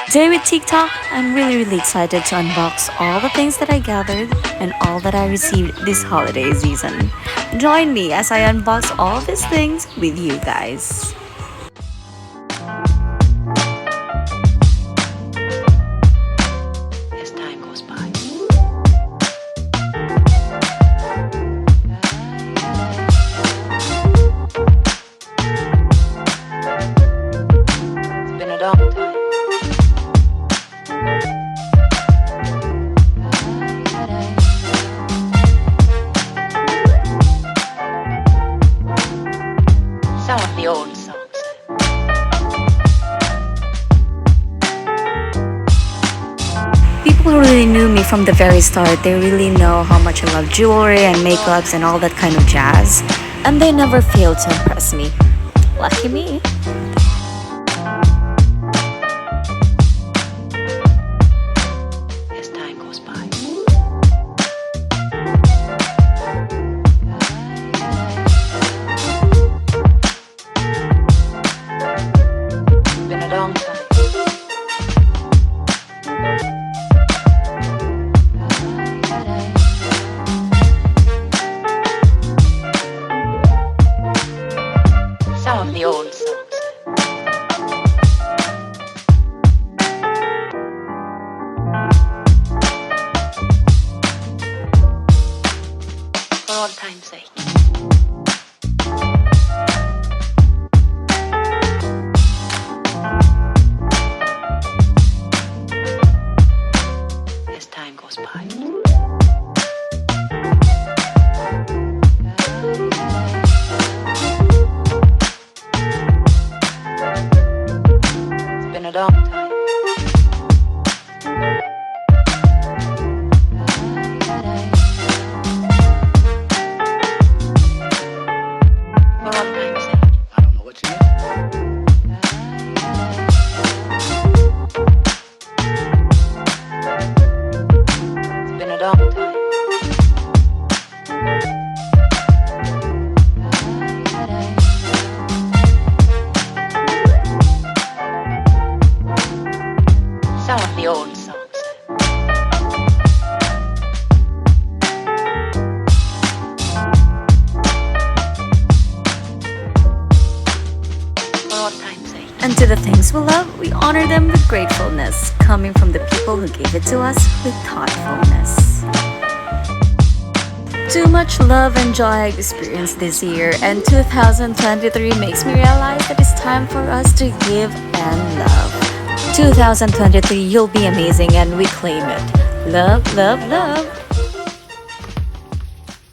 Today with TikTok, I'm really excited to unbox all the things that I gathered and all that I received this holiday season. Join me as I unbox all these things with you guys. As time goes by. It's been a long time. Some of the old songs. People who really knew me from the very start, they really know how much I love jewelry and makeups and all that kind of jazz. And they never failed to impress me. Lucky me. As time goes by. Been a long time. Some of the old songs. For all time's sake. As time goes by. It's been a long time. For all time's sake. I don't know what you mean. It's been a long time. Some of the old songs. For all time's sake. And to the things we love, we honor them with gratefulness, coming from the people who gave it to us with thoughtfulness. Too much love and joy I've experienced this year, and 2023 makes me realize that it's time for us to give and love. 2023, you'll be amazing and we claim it. Love, love, love.